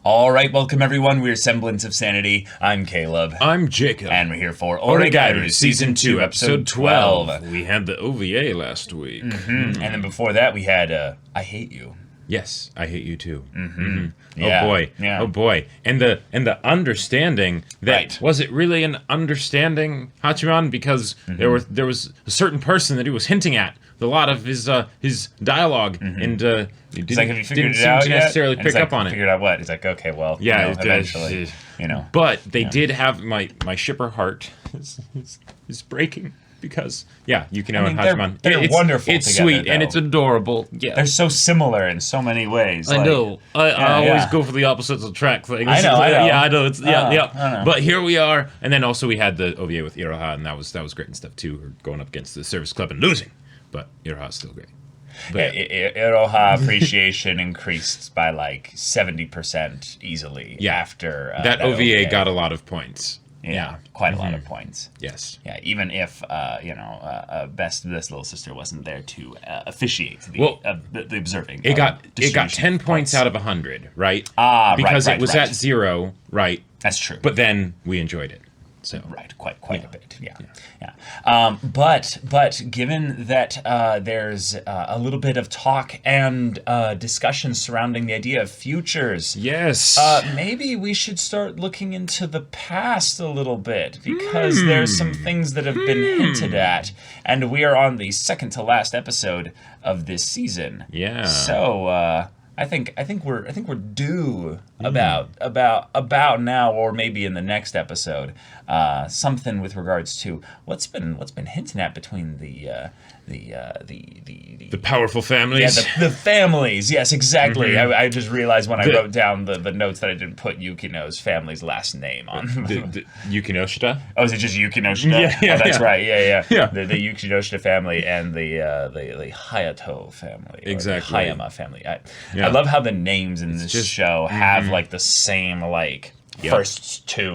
All right, welcome everyone. We're Semblance of Sanity. I'm Caleb. I'm Jacob. And we're here for Oregairu, Season 2, Episode 12. We had the OVA last week. And then before that, we had I Hate You. Yes, I Hate You Too. Yeah. Oh boy. Yeah. Oh boy. And the understanding that Right. was it really an understanding, Hachiman? Because there was a certain person that he was hinting at. A lot of his dialogue, and he It's like, have you didn't figured it seem out to yet? necessarily And pick it's like, up on it. Figured out what? He's like, okay, well, Yeah, you know, eventually, you know. But they did have my shipper heart is breaking because Yukino and Hachiman. they're wonderful It's together, sweet and though. it's adorable. Yeah, They're so similar in so many ways. I like- know. I Yeah, always yeah. go for the opposites attract thing. I know. Yeah, I know. It's I know. But here we are, and then also we had the OVA with Iroha, and that was great and stuff too. We're going up against the Service Club and losing, but Iroha's still great. But, Iroha appreciation increased by like 70% easily after that OVA got a lot of points. Yeah, quite a lot of points. Yes. Yeah, even if best little sister wasn't there to officiate the observing. It got distribution 10 of points out of 100, right? right, Because it was right. at 0, right? That's true. But then we enjoyed it. So Right, quite a bit, yeah. But given that there's a little bit of talk and discussion surrounding the idea of futures, yes, maybe we should start looking into the past a little bit, because there's some things that have been hinted at, and we are on the second to last episode of this season. Yeah. So I think we're due about now, or maybe in the next episode, something with regards to what's been hinted at between the powerful families. the families. Yes, exactly. I just realized when I wrote down the notes that I didn't put Yukino's family's last name on. the Yukinoshita. Oh, is it just Yukinoshita? Yeah, Oh, that's yeah. right. Yeah. Yeah. The Yukinoshita family and the Hayato family. Or Exactly. The Hayama family. I love how the names in this show have like the same first two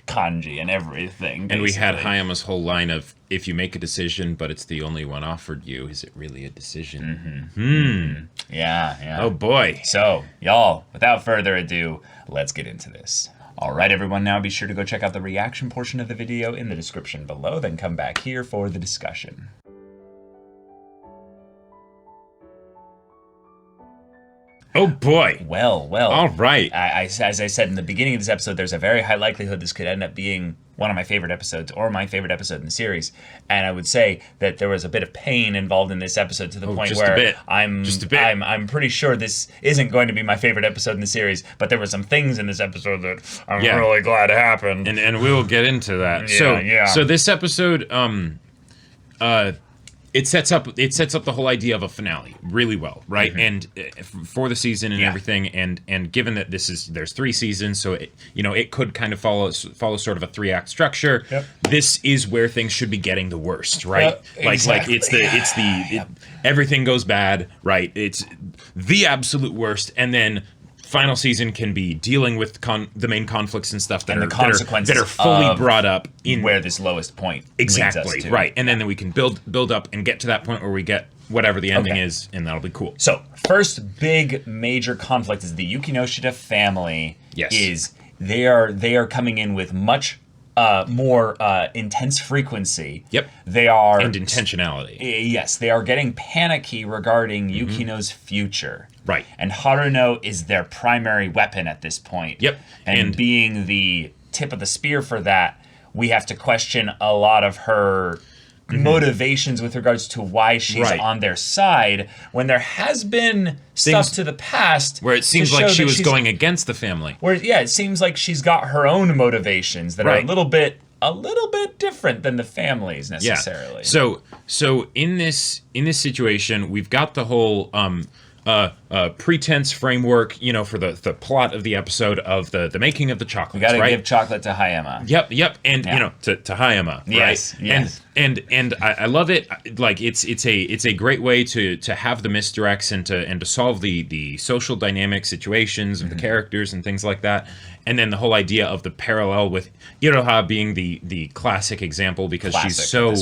kanji and everything. And we had basically. Hayama's whole line of, if you make a decision, but it's the only one offered you, is it really a decision? Yeah. Oh boy. So, y'all, without further ado, let's get into this. All right, everyone, now be sure to go check out the reaction portion of the video in the description below, then come back here for the discussion. Oh boy. Well. All right. As I said in the beginning of this episode, there's a very high likelihood this could end up being one of my favorite episodes, or my favorite episode in the series. And I would say that there was a bit of pain involved in this episode, to the point just where a bit. I'm pretty sure this isn't going to be my favorite episode in the series. But there were some things in this episode that I'm really glad happened. And we will get into that. Yeah. So this episode, it sets up the whole idea of a finale really well, right? And for the season and everything, and given that there's 3 seasons, so it could kind of follow sort of a 3-act structure. Yep. This is where things should be getting the worst, right? Exactly. Everything goes bad, right? It's the absolute worst, and then final season can be dealing with the main conflicts and stuff that are fully brought up in where this lowest point exactly leads us to. right, and then we can build up and get to that point where we get whatever the ending is, and that'll be cool. So first big major conflict is the Yukinoshita family. Yes. They are coming in with much more intense frequency. Yep. They are And intentionality. Yes, they are getting panicky regarding Yukino's future. Right. And Haruno is their primary weapon at this point. Yep. And being the tip of the spear for that, we have to question a lot of her motivations with regards to why she's on their side, when there has been stuff to the past where it seems like she was going against the family. Where it seems like she's got her own motivations that are a little bit different than the family's necessarily. Yeah. So in this situation, we've got the whole pretense framework, for the plot of the episode of the making of the chocolates. We gotta give chocolate to Hayama. Yep, and to Hayama, yes, right? Yes. And I love it. Like it's a great way to have the misdirects and to solve the social dynamic situations of the characters and things like that. And then the whole idea of the parallel with Iroha being the classic example, because she's so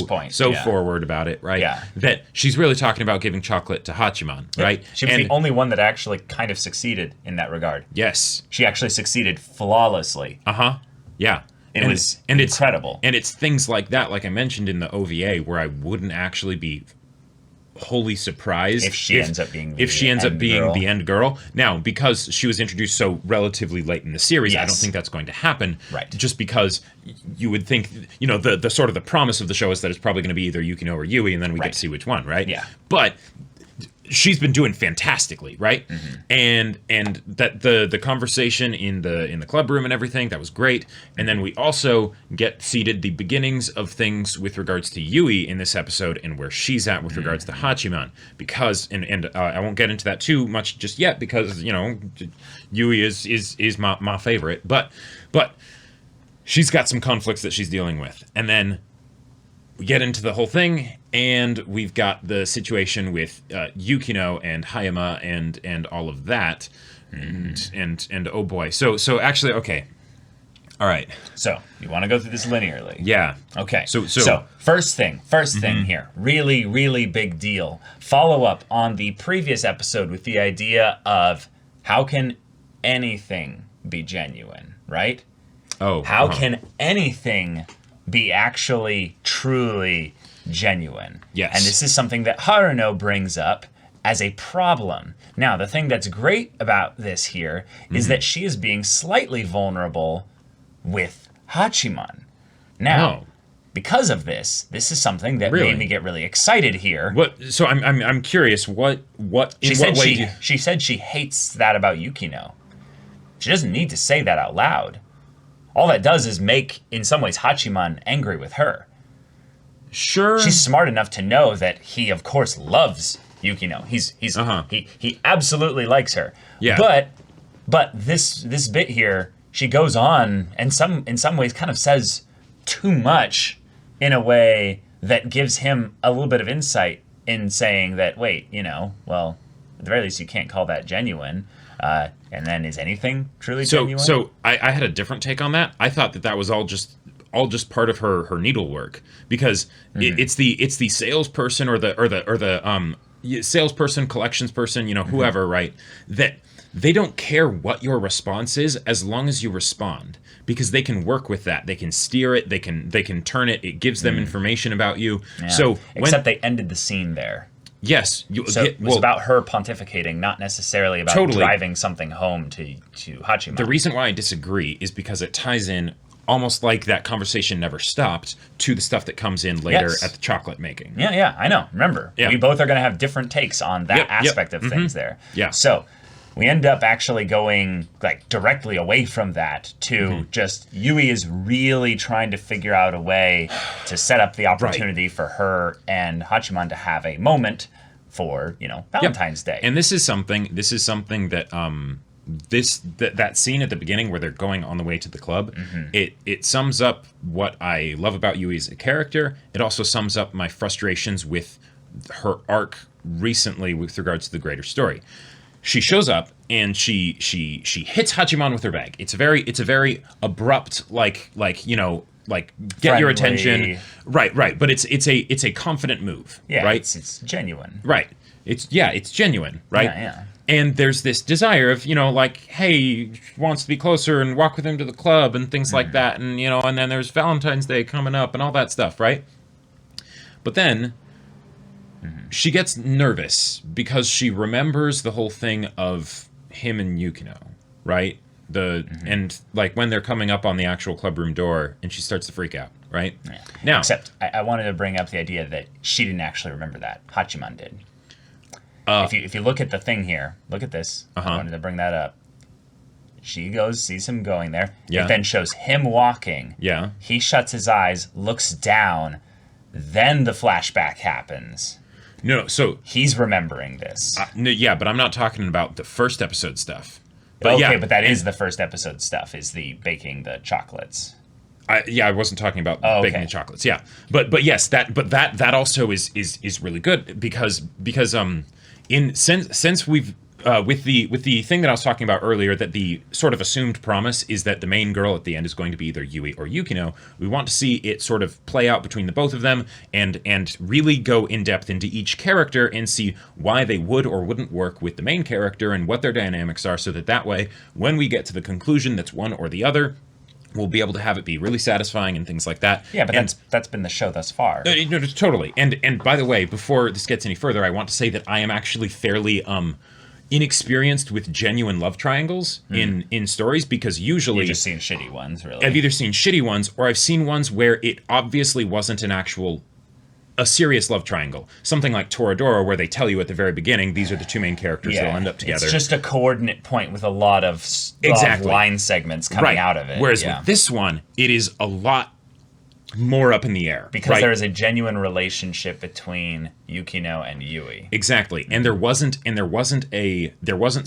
forward about it, right? Yeah. That she's really talking about giving chocolate to Hachiman, right? She was the only one that actually kind of succeeded in that regard. Yes. She actually succeeded flawlessly. Yeah. It was incredible. It's things like that, like I mentioned in the OVA, where I wouldn't actually be wholly surprised if she ends up being the end girl. Now, because she was introduced so relatively late in the series, yes. I don't think that's going to happen. Right. Just because you would think, the sort of the promise of the show is that it's probably going to be either Yukino or Yui, and then we get to see which one, right? Yeah. But she's been doing fantastically, right? And that the conversation in the club room and everything, that was great. And then we also get seated the beginnings of things with regards to Yui in this episode and where she's at with regards to Hachiman, because and I won't get into that too much just yet, because Yui is my favorite, but she's got some conflicts that she's dealing with. And then we get into the whole thing, and we've got the situation with Yukino and Hayama and all of that, and oh boy. So actually, okay, all right. So you want to go through this linearly? Yeah. Okay. So first thing here, really, really big deal. Follow up on the previous episode with the idea of how can anything be genuine, right? Oh. How can anything be actually truly genuine? Yes. And this is something that Haruno brings up as a problem. Now, the thing that's great about this here is that she is being slightly vulnerable with Hachiman. Now, because of this is something that made me get really excited here. What? So I'm curious. What? She said she hates that about Yukino. She doesn't need to say that out loud. All that does is make, in some ways, Hachiman angry with her. Sure. She's smart enough to know that he, of course, loves Yukino. He absolutely likes her. Yeah. But this bit here, she goes on and in some ways kind of says too much in a way that gives him a little bit of insight in saying that, wait, well, at the very least, you can't call that genuine. And then, is anything truly genuine? So I had a different take on that. I thought that was all just part of her needlework, because it's the salesperson or the salesperson, collections person, whoever, right? That they don't care what your response is as long as you respond, because they can work with that. They can steer it. They can turn it. It gives them information about you. Yeah. So except they ended the scene there. Yes. It was about her pontificating, not necessarily about driving something home to Hachiman. The reason why I disagree is because it ties in almost like that conversation never stopped to the stuff that comes in later at the chocolate making. Yeah, I know. Remember, we both are going to have different takes on that aspect of things there. Yeah. So we end up actually going directly away from that to just Yui is really trying to figure out a way to set up the opportunity for her and Hachiman to have a moment for Valentine's Day. And this is something that that scene at the beginning where they're going on the way to the club, it sums up what I love about Yui as a character. It also sums up my frustrations with her arc recently with regards to the greater story. She shows up and she hits Hachiman with her bag. It's a very abrupt like get friendly. Your attention. Right. But it's a confident move. Yeah, right. It's genuine. Right. It's genuine. Right. Yeah. And there's this desire of, hey, wants to be closer and walk with him to the club and things like that. And, and then there's Valentine's Day coming up and all that stuff, right? But then she gets nervous because she remembers the whole thing of him and Yukino, right? And when they're coming up on the actual club room door, and she starts to freak out, right? Yeah. Now, except I wanted to bring up the idea that she didn't actually remember that. Hachiman did. If you look at the thing here, look at this. I wanted to bring that up. She sees him going there. Yeah. It then shows him walking. Yeah. He shuts his eyes, looks down. Then the flashback happens. No, so he's remembering this. No, yeah, but I'm not talking about the first episode stuff. But but that is the first episode stuff. Is the baking the chocolates. I wasn't talking about baking the chocolates. Yeah, but yes, that also is really good because since we've with the thing that I was talking about earlier, that the sort of assumed promise is that the main girl at the end is going to be either Yui or Yukino. We want to see it sort of play out between the both of them and really go in depth into each character and see why they would or wouldn't work with the main character and what their dynamics are, so that way, when we get to the conclusion that's one or the other, we'll be able to have it be really satisfying and things like that. Yeah, but that's been the show thus far. No, totally. And by the way, before this gets any further, I want to say that I am actually fairly inexperienced with genuine love triangles in stories, because usually you've just seen shitty ones, really. I've either seen shitty ones or I've seen ones where it obviously wasn't a serious love triangle. Something like Toradora, where they tell you at the very beginning, these are the two main characters that'll end up together. It's just a coordinate point with a lot of line segments coming out of it. Whereas with this one, it is a lot more up in the air. Because there is a genuine relationship between Yukino and Yui. Exactly. And there wasn't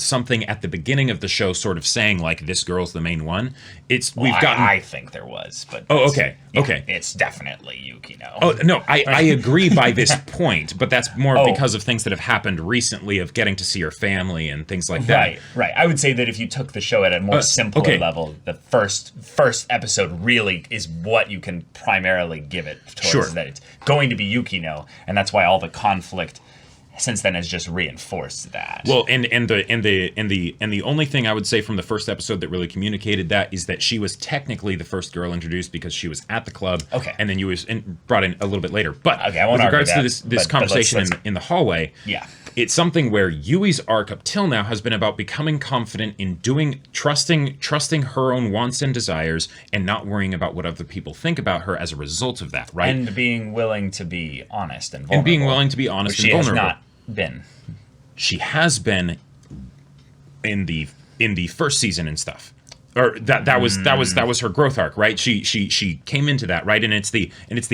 something at the beginning of the show sort of saying like, this girl's the main one. I think there was, but okay. It's definitely Yukino. Oh no, I agree by this point, but that's more because of things that have happened recently, of getting to see her family and things like that. Right. I would say that if you took the show at a more simpler level, the first episode really is what you can primarily give it towards, that it's going to be Yukino, and that's why all the conflict since then has just reinforced that. Well, and the only thing I would say from the first episode that really communicated that is that she was technically the first girl introduced because she was at the club. Okay. And then you was brought in a little bit later. But I won't with regards argue to this conversation in the hallway, it's something where Yui's arc up till now has been about becoming confident in trusting her own wants and desires, and not worrying about what other people think about her as a result of that, right? And being willing to be honest and vulnerable. And being willing to be honest and vulnerable. She has not been. She has been in the first season and stuff. Or that was her growth arc, right? She came into that, right? And it's the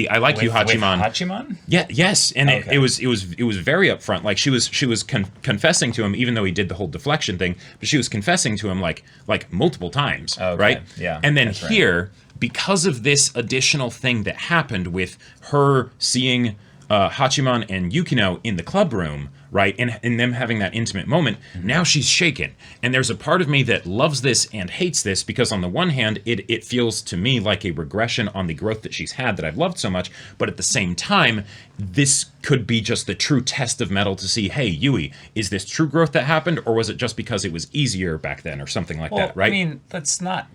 I like you, Hachiman. With Hachiman? Yeah, yes, and it was very upfront. Like she was confessing to him, even though he did the whole deflection thing, but she was confessing to him like multiple times, right? Yeah. And then here, because of this additional thing that happened with her seeing Hachiman and Yukino in the club room, right, and them having that intimate moment, now she's shaken. And there's a part of me that loves this and hates this, because on the one hand, it feels to me like a regression on the growth that she's had that I've loved so much, but at the same time, this could be just the true test of metal to see, hey, Yui, is this true growth that happened, or was it just because it was easier back then, or something like that, right? I mean, that's not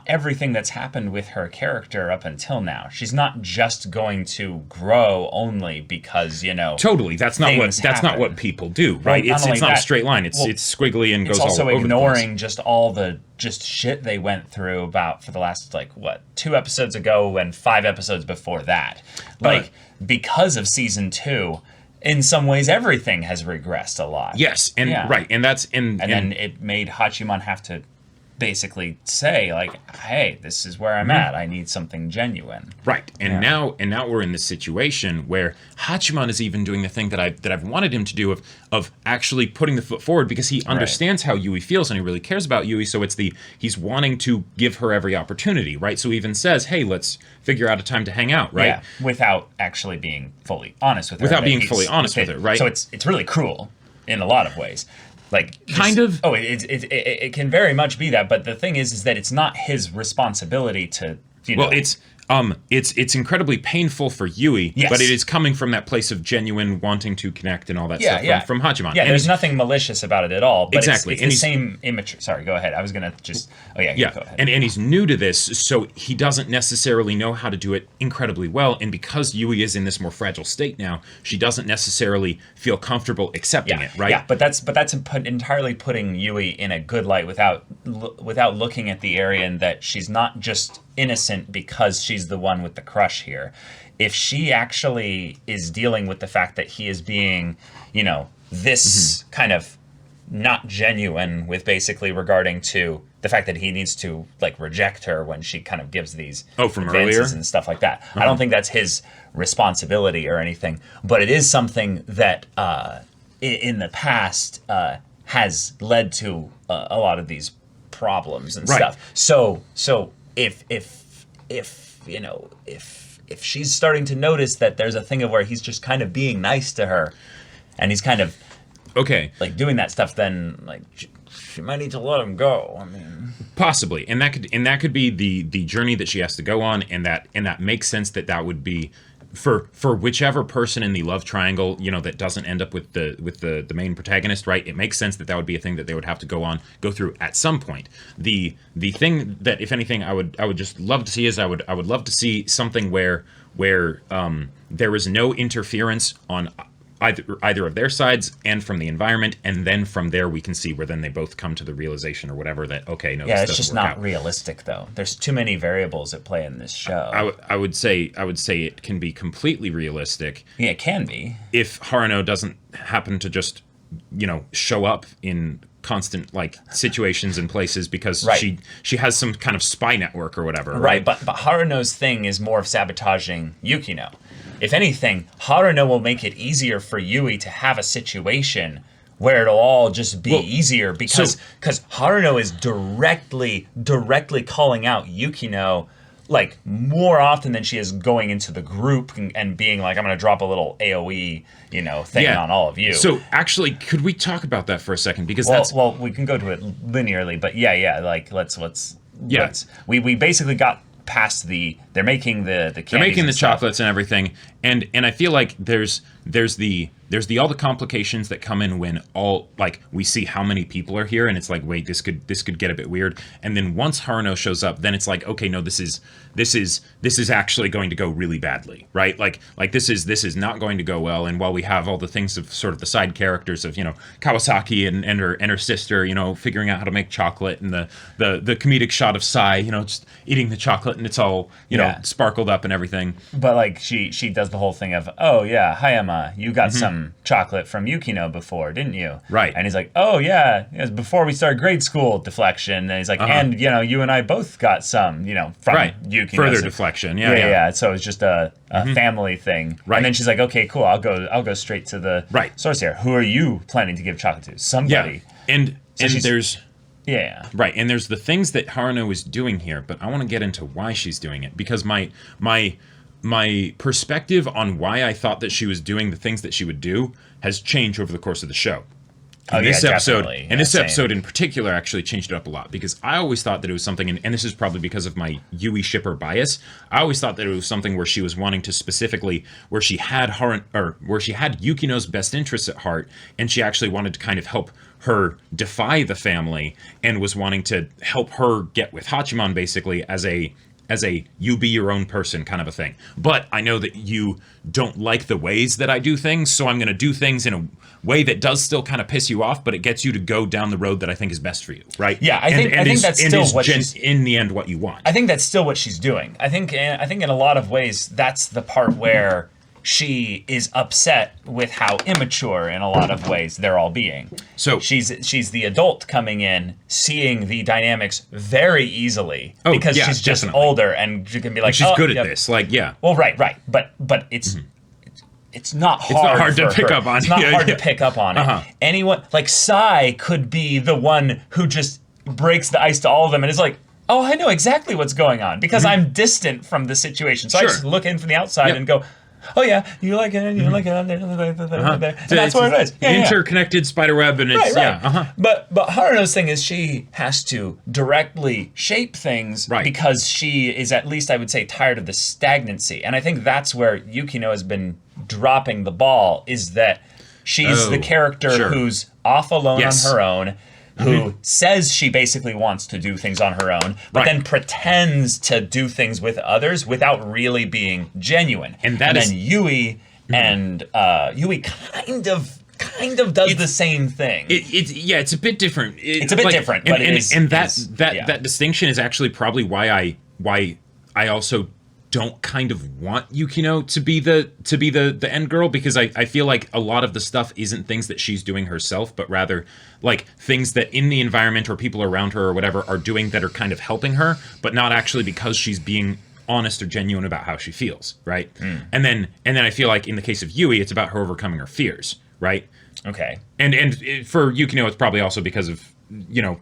everything that's happened with her character up until now. She's not just going to grow only because, totally. That's not what people do, right? Well, it's not a straight line. It's squiggly and goes all over the place. It's also ignoring just all the shit they went through for the last 2 episodes ago and 5 episodes before that. Because of season 2, in some ways everything has regressed a lot. Yes, and right, and that's and then it made Hachiman have to basically say hey, this is where I'm at. I need something genuine. Right. And now we're in this situation where Hachiman is even doing the thing that I've wanted him to do of actually putting the foot forward, because he understands how Yui feels and he really cares about Yui, so he's wanting to give her every opportunity, right? So he even says, "Hey, let's figure out a time to hang out," right? Yeah, without actually being fully honest with her. Without being fully honest with her, right? So it's really cruel in a lot of ways. It can very much be that, but the thing is that it's not his responsibility to. It's incredibly painful for Yui, yes, but it is coming from that place of genuine wanting to connect and all that stuff from Hachiman. Yeah, there's nothing malicious about it at all. But exactly, it's the same immature. Sorry, go ahead. I was gonna just. Oh yeah, go ahead. And he's new to this, so he doesn't necessarily know how to do it incredibly well. And because Yui is in this more fragile state now, she doesn't necessarily feel comfortable accepting it, right? Yeah, but that's entirely putting Yui in a good light without looking at the area, and that she's not just innocent because she's the one with the crush here. If she actually is dealing with the fact that he is being, this kind of not genuine with basically regarding to the fact that he needs to reject her when she kind of gives these from advances earlier and stuff like that. I don't think that's his responsibility or anything, but it is something that in the past has led to a lot of these problems and stuff. So if she's starting to notice that there's a thing of where he's just kind of being nice to her, and he's kind of Okay. like doing that stuff, then like she might need to let him go. I mean, possibly, and that could be the journey that she has to go on, and that makes sense that would be for whichever person in the love triangle, that doesn't end up with the main protagonist, right? It makes sense that would be a thing that they would have to go through at some point. The thing that, if anything, I would just love to see is I would love to see something where there is no interference on either of their sides and from the environment, and then from there we can see where then they both come to the realization or whatever that, okay, no, yeah, this it's just doesn't work not out. realistic though. There's too many variables at play in this show. I would say it can be completely realistic. Yeah, it can be. If Haruno doesn't happen to just, show up in constant like situations and places because she has some kind of spy network or whatever. Right. But Haruno's thing is more of sabotaging Yukino. If anything, Haruno will make it easier for Yui to have a situation where it'll all just be easier because Haruno is directly calling out Yukino like more often than she is going into the group and being like, I'm going to drop a little AoE, thing on all of you. So actually, could we talk about that for a second? Because well, we can go to it linearly, but let's we basically got past they're making the candies, they're making the stuff. chocolates and everything, and I feel like there's all the complications that come in when all like we see how many people are here, and it's like, wait, this could get a bit weird. And then once Haruno shows up, then it's like, okay, no, this is actually going to go really badly, right? Like this is not going to go well. And while we have all the things of sort of the side characters of Kawasaki and her sister, figuring out how to make chocolate, and the comedic shot of Sai, just eating the chocolate and it's all sparkled up and everything. But like she does the whole thing of, oh yeah, Hayama, you got some chocolate from Yukino before, didn't you? Right. And he's like, oh yeah, it was before we started grade school, deflection. And he's like, and you and I both got some, from Yukino. Further deflection. Yeah. So it's just a family thing. Right. And then she's like, okay, cool, I'll go straight to the source here. Who are you planning to give chocolate to? Somebody. Yeah. And there's right, and there's the things that Haruno is doing here, but I want to get into why she's doing it, because my perspective on why I thought that she was doing the things that she would do has changed over the course of the show. This episode in particular actually changed it up a lot, because I always thought that it was something, and this is probably because of my Yui shipper bias, I always thought that it was something where she was wanting to specifically, where she had Yukino's best interests at heart, and she actually wanted to kind of help her defy the family, and was wanting to help her get with Hachiman basically as a you be your own person kind of a thing. But I know that you don't like the ways that I do things, so I'm going to do things in a way that does still kind of piss you off, but it gets you to go down the road that I think is best for you, right? Yeah, I think that's still what she's in the end what you want. I think that's still what she's doing. I think in a lot of ways that's the part where she is upset with how immature in a lot of ways they're all being. So she's the adult coming in, seeing the dynamics very easily because she's just older and she can be like, she's good at this. Like, yeah. Well, right. But it's it's not hard. It's not hard to pick up on. It's not hard to pick up on it. Anyone like Sai could be the one who just breaks the ice to all of them and is like, oh, I know exactly what's going on because I'm distant from the situation. So I just look in from the outside and go, oh yeah, you like it, you like it, there. And that's what it is. Interconnected spider web, and it's But Haruno's thing is she has to directly shape things because she is, at least I would say, tired of the stagnancy. And I think that's where Yukino has been dropping the ball, is that she's the character who's off alone on her own, who says she basically wants to do things on her own, but then pretends to do things with others without really being genuine. And then Yui and Yui kind of does the same thing. It's a bit different. It's a bit different, but that distinction is actually probably why I also don't kind of want Yukino to be the end girl, because I feel like a lot of the stuff isn't things that she's doing herself, but rather like things that in the environment or people around her or whatever are doing that are kind of helping her, but not actually because she's being honest or genuine about how she feels, right? And then I feel like in the case of Yui, it's about her overcoming her fears, right? Okay. And for Yukino, it's probably also because of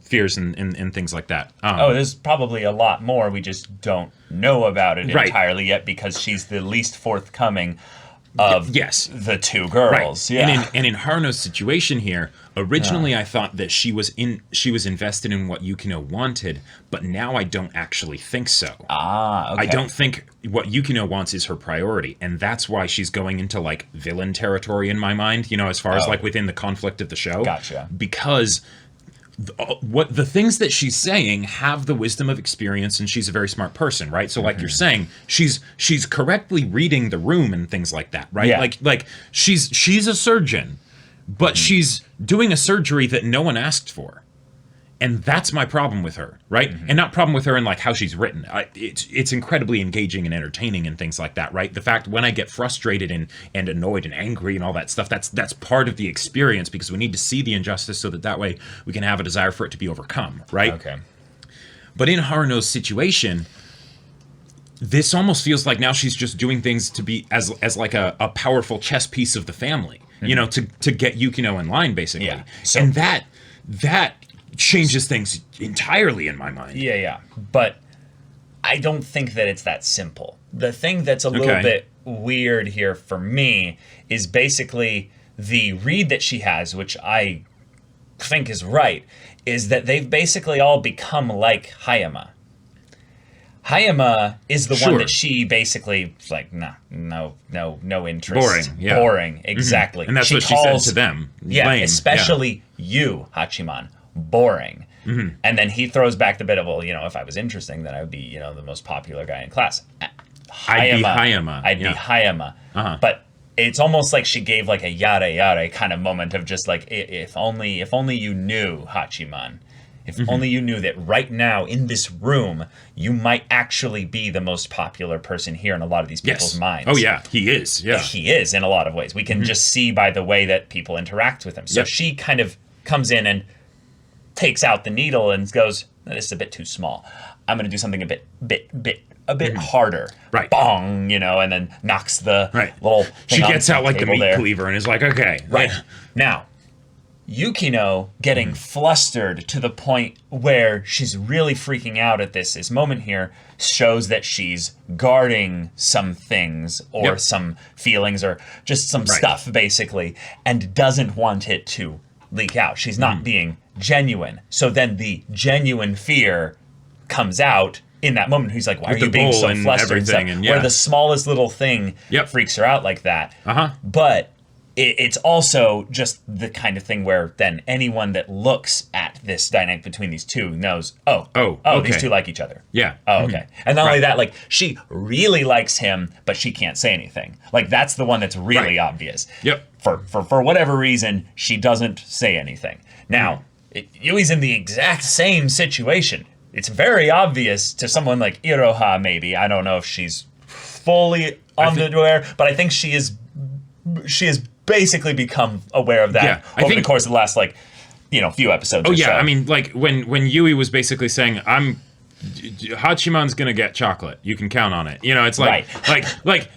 fears and things like that. There's probably a lot more. We just don't know about it entirely yet because she's the least forthcoming. of yes. the two girls. Right. Yeah. And in Haruno's situation here, originally I thought that she was invested in what Yukino wanted, but now I don't actually think so. Okay. I don't think what Yukino wants is her priority, and that's why she's going into like villain territory in my mind, as far as like within the conflict of the show. Gotcha. Because what the things that she's saying have the wisdom of experience, and she's a very smart person, right? So like you're saying, she's correctly reading the room and things like that, right? Yeah. Like she's a surgeon, but she's doing a surgery that no one asked for. And that's my problem with her, right? And not problem with her in like how she's written. It's incredibly engaging and entertaining and things like that, right? The fact when I get frustrated and annoyed and angry and all that stuff, that's part of the experience, because we need to see the injustice so that way we can have a desire for it to be overcome, right? Okay. But in Haruno's situation, this almost feels like now she's just doing things to be as like a powerful chess piece of the family, to get Yukino in line, basically. Yeah. So, and that changes things entirely in my mind. Yeah. But I don't think that it's that simple. The thing that's a little bit weird here for me is basically the read that she has, which I think is right, is that they've basically all become like Hayama. Hayama is the one that she basically is like, no interest. Boring, exactly. And that's what she said to them. Yeah, Lame. especially you, Hachiman. Boring. And then he throws back the bit of, well, if I was interesting, then I would be, the most popular guy in class. I'd be Hayama. I'd be Hayama. But it's almost like she gave like a yada yada kind of moment of just like, if only you knew, Hachiman. If only you knew that right now in this room, you might actually be the most popular person here in a lot of these people's minds. Oh, yeah, he is. Yeah. He is in a lot of ways. We can just see by the way that people interact with him. So she kind of comes in and takes out the needle and goes, this is a bit too small. I'm going to do something a bit harder. Right. Bong, and then knocks the little thing She gets out like the meat there. cleaver and is like, okay. Right. Now, Yukino getting flustered to the point where she's really freaking out at this moment here shows that she's guarding some things or some feelings or just some stuff, basically, and doesn't want it to leak out. She's not being genuine. So then the genuine fear comes out in that moment. He's like, why are you being so flustered? Where the smallest little thing freaks her out like that. But it's also just the kind of thing where then anyone that looks at this dynamic between these two knows, these two like each other. Yeah. Oh, okay. And not only that, like, she really likes him, but she can't say anything. Like, that's the one that's really obvious. Yep. For whatever reason, she doesn't say anything. Now, Yui's in the exact same situation. It's very obvious to someone like Iroha, maybe. I don't know if she's fully aware, but I think she has basically become aware of that over the course of the last, few episodes. So. I mean, like, when Yui was basically saying, Hachiman's gonna get chocolate. You can count on it. It's like, like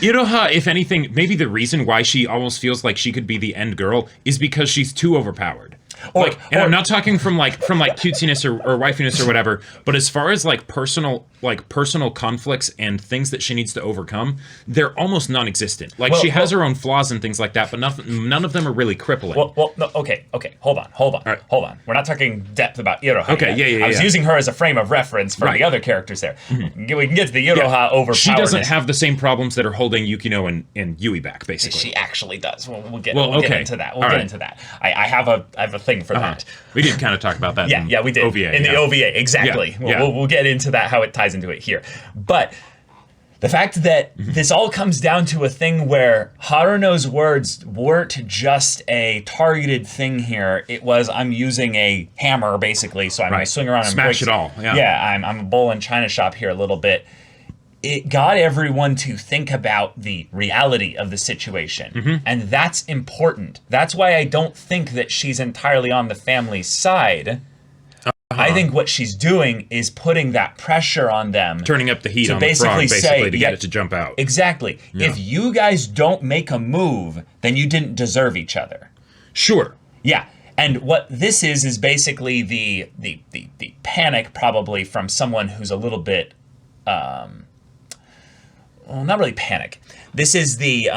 Iroha, if anything, maybe the reason why she almost feels like she could be the end girl is because she's too overpowered. I'm not talking from cutesiness or wifiness or whatever, but as far as personal conflicts and things that she needs to overcome, they're almost non-existent. She has her own flaws and things like that, but none of them are really crippling. No, okay, hold on. Right. Hold on. We're not talking depth about Iroha. Okay, I was using her as a frame of reference for the other characters there. We can get to the Iroha overpoweredness. She doesn't have the same problems that are holding Yukino and Yui back, basically. She actually does. We'll get into that. We'll get into that. I have a thing for that. We did kind of talk about that. Yeah, we did. OVA, in the OVA, exactly. We'll get into that, how it ties into it here. But the fact that this all comes down to a thing where Haruno's words weren't just a targeted thing here. It was, I'm using a hammer, basically, so I'm going to swing around and smash it all. Yeah, I'm a bull in China shop here a little bit. It got everyone to think about the reality of the situation. And that's important. That's why I don't think that she's entirely on the family's side. I think what she's doing is putting that pressure on them. Turning up the heat on the frog, basically, to get it to jump out. Exactly. Yeah. If you guys don't make a move, then you didn't deserve each other. Sure. Yeah. And what this is basically the panic, probably, from someone who's a little bit... well, not really panic. This is the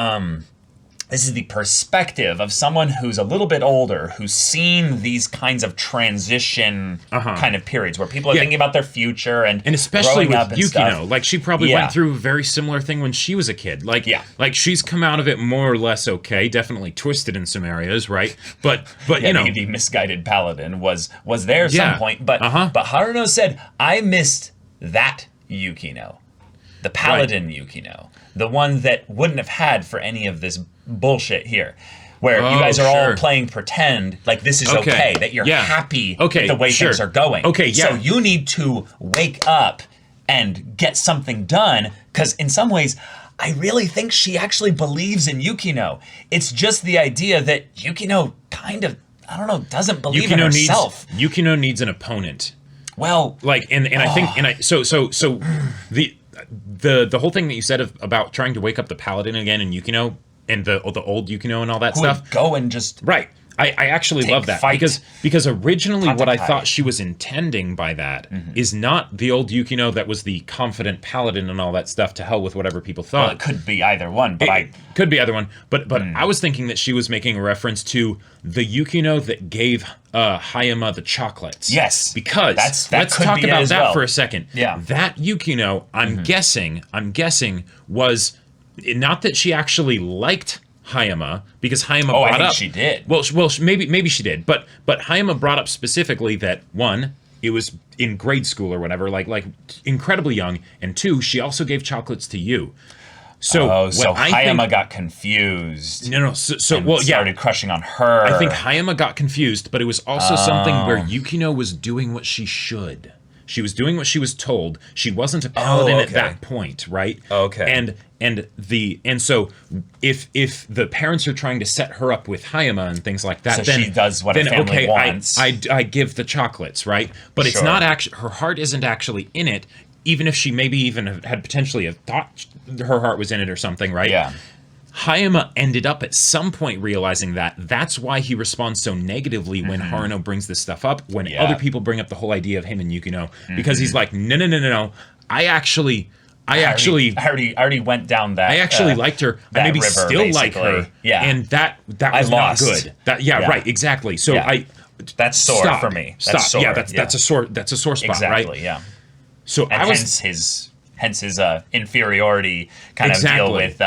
perspective of someone who's a little bit older, who's seen these kinds of transition kind of periods where people are thinking about their future and especially with up and Yukino, stuff. like she probably went through a very similar thing when she was a kid. Like she's come out of it more or less okay, definitely twisted in some areas, right? But you know, the misguided paladin was there at some point. But Haruno said, I missed that Yukino, the paladin Yukino, the one that wouldn't have had for any of this bullshit here, where you guys are all playing pretend like this is okay, that you're happy with the way things are going. So you need to wake up and get something done, because in some ways, I really think she actually believes in Yukino. It's just the idea that Yukino kind of, I don't know, doesn't believe in herself. Yukino needs an opponent. Well, like, and I think, so the whole thing that you said about trying to wake up the paladin again and Yukino, and the old Yukino and all that stuff. Go and just I actually love that because originally what I thought she was intending by that is not the old Yukino that was the confident paladin and all that stuff. To hell with whatever people thought. Well, it could be either one, but it could be either one. But I was thinking that she was making a reference to the Yukino that gave Hayama the chocolates. Yes, because let's talk about that for a second. Yeah, that Yukino, I'm guessing was. Not that she actually liked Hayama, because Hayama brought up. I think she did. Well, maybe she did, but Hayama brought up specifically that one, it was in grade school or whatever, like incredibly young, and two, she also gave chocolates to you. So Hayama got confused. No. Started crushing on her. I think Hayama got confused, but it was also something where Yukino was doing what she should. She was doing what she was told. She wasn't a paladin at that point, right? Okay. And so if the parents are trying to set her up with Hayama and things like that, so then she does what a family wants. I give the chocolates, right? But it's not actually, her heart isn't actually in it, even if she maybe even had potentially have thought her heart was in it or something, right? Yeah. Hayama ended up at some point realizing that. That's why he responds so negatively when Haruno brings this stuff up, when other people bring up the whole idea of him and Yukino, because he's like, no. I already went down that. I actually liked her. I maybe river, still basically. like her. Yeah. And that was not good. Right, exactly. So that's sore for me. That's sore. That's a sore spot, exactly, right? Yeah. So hence his inferiority kind of deal with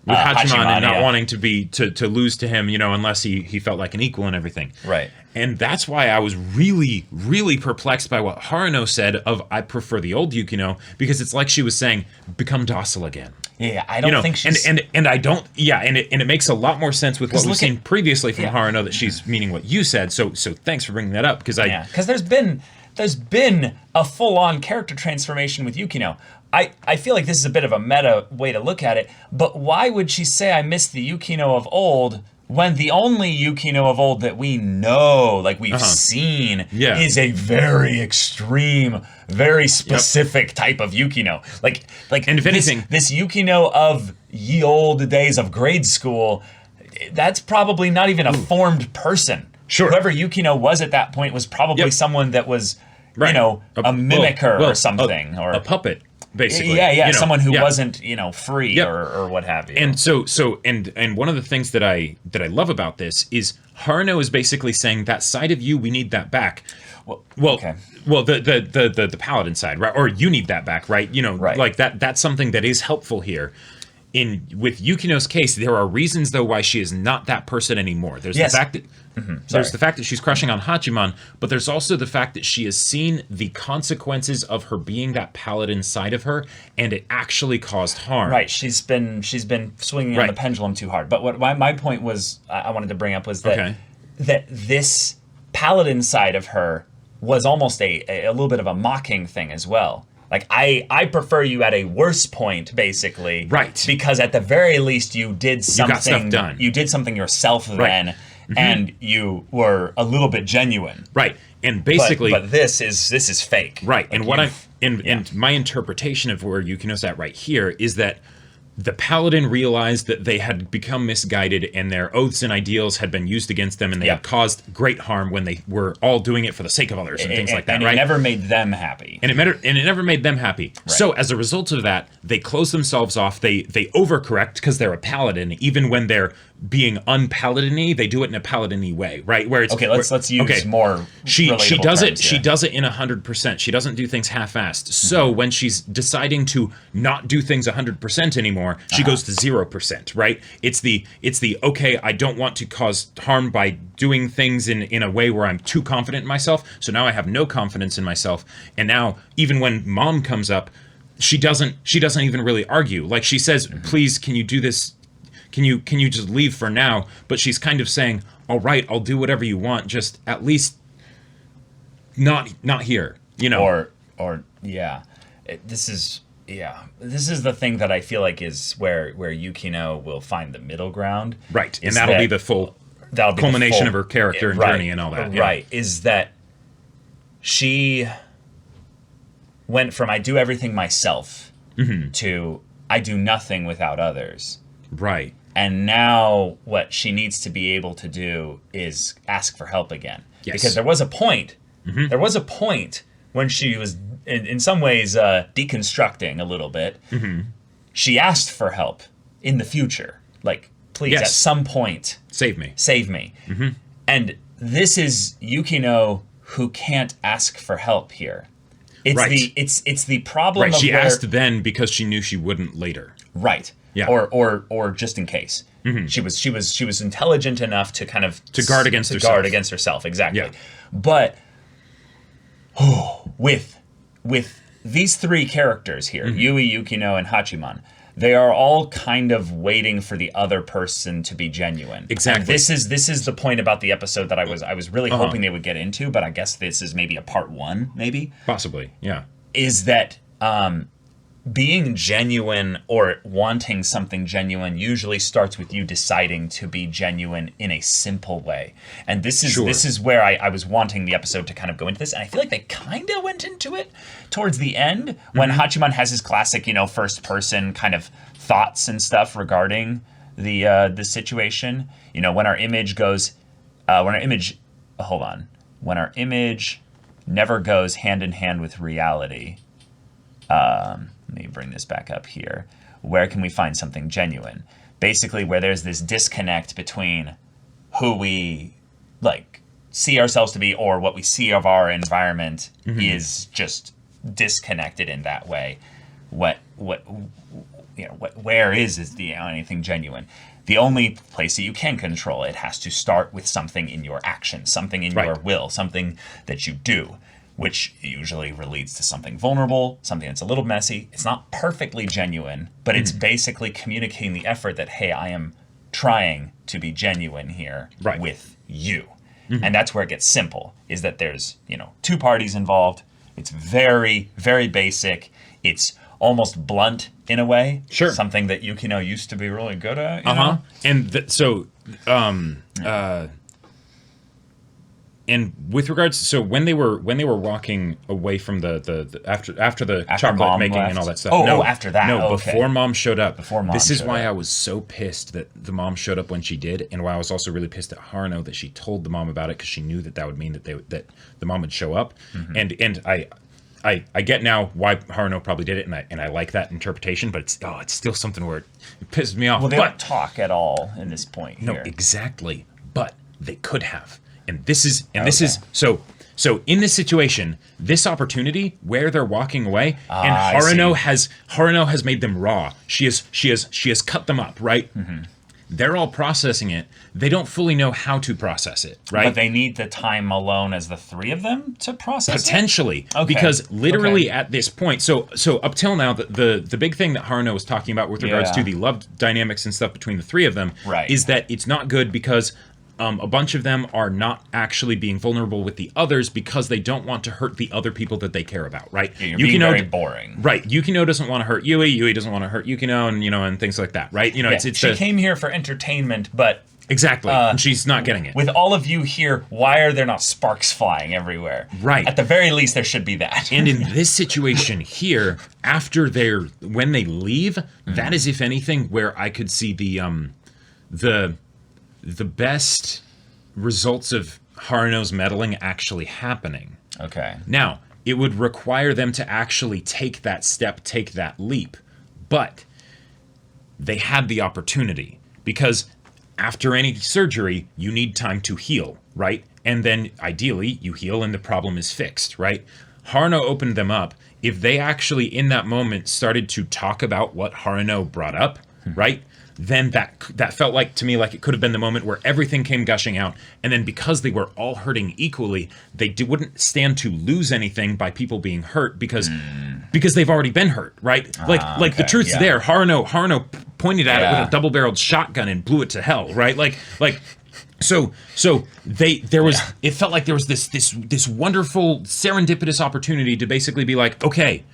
Hachiman and not wanting to lose to him, unless he felt like an equal and everything. Right. And that's why I was really, really perplexed by what Haruno said of I prefer the old Yukino, because it's like she was saying, become docile again. Yeah, I don't think she's... And I don't... Yeah, and it makes a lot more sense with what we've seen previously from Haruno that she's meaning what you said, so thanks for bringing that up, because because there's been a full-on character transformation with Yukino. I feel like this is a bit of a meta way to look at it, but why would she say I miss the Yukino of old when the only Yukino of old that we know, like we've seen, is a very extreme, very specific type of Yukino. Like, and if anything, this Yukino of ye old days of grade school, that's probably not even a formed person. Sure. Whoever Yukino was at that point was probably someone that was, a mimicker or something. Or a puppet. Basically, someone who wasn't, free or what have you. And so and one of the things that I love about this is Haruno is basically saying that side of you, we need that back. Well, the paladin side, right? Or you need that back, right? Like that's something that is helpful here. With Yukino's case, there are reasons though why she is not that person anymore. There's the fact that there's the fact that she's crushing on Hachiman, but there's also the fact that she has seen the consequences of her being that paladin side of her, and it actually caused harm. Right. She's been swinging on the pendulum too hard. But what my point was, I wanted to bring up was that that this paladin side of her was almost a little bit of a mocking thing as well. Like, I prefer you at a worse point, basically. Right. Because at the very least you did something. You got stuff done. You did something yourself then, and you were a little bit genuine. Right. And basically, but this is fake. Right. Like and what and my interpretation of where Yukino's at right here is that the Paladin realized that they had become misguided and their oaths and ideals had been used against them, and they had caused great harm when they were all doing it for the sake of others and things like that, and right? it never made them happy. And it never made them happy. Right. So as a result of that, they close themselves off. They overcorrect because they're a paladin. Even when they're being un-paladin-y, they do it in a paladin-y way, right? Where it's let's use more. She does it. Here. She does it in 100%. She doesn't do things half-assed. So when she's deciding to not do things 100% anymore, she goes to 0%, right? It's the okay, I don't want to cause harm by doing things in a way where I'm too confident in myself. So now I have no confidence in myself. And now even when mom comes up, she doesn't even really argue. Like she says, please, can you do this? Can you just leave for now? But she's kind of saying, all right, I'll do whatever you want. Just at least not here, you know? This is the thing that I feel like is where Yukino will find the middle ground. Right. And that'll be the full culmination of her character and journey and all that. Yeah. Right. Is that she went from I do everything myself to I do nothing without others. Right. And now what she needs to be able to do is ask for help again. Yes. Because there was a point when she was in some ways deconstructing a little bit. She asked for help in the future. Like, please, at some point, save me. And this is Yukino who can't ask for help here. It's the problem. Right. Of she asked then because she knew she wouldn't later. Right. Yeah. Or just in case. She was intelligent enough to kind of guard against herself. Guard against herself, exactly. Yeah. But with these three characters here, Yui, Yukino, and Hachiman, they are all kind of waiting for the other person to be genuine. Exactly. And this is the point about the episode that I was really hoping they would get into, but I guess this is maybe a part one, maybe. Possibly, yeah. Is that being genuine or wanting something genuine usually starts with you deciding to be genuine in a simple way. And this is where I was wanting the episode to kind of go into this. And I feel like they kind of went into it towards the end when Hachiman has his classic, first person kind of thoughts and stuff regarding the situation. When our image never goes hand in hand with reality. Let me bring this back up here. Where can we find something genuine? Basically, where there's this disconnect between who we see ourselves to be or what we see of our environment is just disconnected in that way. Where is anything genuine? The only place that you can control it has to start with something in your action, something in your will, something that you do, which usually leads to something vulnerable, something that's a little messy. It's not perfectly genuine, but it's basically communicating the effort that, hey, I am trying to be genuine here with you. And that's where it gets simple, is that there's, two parties involved. It's very, very basic. It's almost blunt in a way. Sure. Something that Yukino used to be really good at. And with regards, when they were walking away from the after the chocolate making left. And all that stuff. After that. No, before mom showed up. This is why I was so pissed that the mom showed up when she did, and why I was also really pissed at Haruno that she told the mom about it, because she knew that would mean that the mom would show up. And I get now why Haruno probably did it, and I like that interpretation, but it's still something where it pisses me off. Well, they don't talk at all in this point here. No, exactly. But they could have. And this is so in this situation, this opportunity where they're walking away, and Haruno has made them raw. She has cut them up, right? They're all processing it. They don't fully know how to process it, right? But they need the time alone as the three of them to process potentially, it? Because literally at this point, so up till now, the big thing that Haruno was talking about with regards to the love dynamics and stuff between the three of them is that it's not good because a bunch of them are not actually being vulnerable with the others because they don't want to hurt the other people that they care about, right? Yeah, you're being very boring. Right. Yukino doesn't want to hurt Yui. Yui doesn't want to hurt Yukino, and things like that, right? She came here for entertainment, but Exactly. And she's not getting it. With all of you here, why are there not sparks flying everywhere? Right. At the very least, there should be that. And in this situation here, when they leave, that is, if anything, where I could see the best results of Haruno's meddling actually happening. Okay. Now, it would require them to actually take that step, take that leap. But they had the opportunity, because after any surgery, you need time to heal, right? And then ideally you heal and the problem is fixed, right? Haruno opened them up. If they actually in that moment started to talk about what Haruno brought up, right? Then that felt like to me like it could have been the moment where everything came gushing out, and then because they were all hurting equally, they wouldn't stand to lose anything by people being hurt because they've already been hurt, right? Like the truth's there. Haruno pointed at it with a double-barreled shotgun and blew it to hell, right? So it felt like there was this wonderful serendipitous opportunity to basically be like, okay,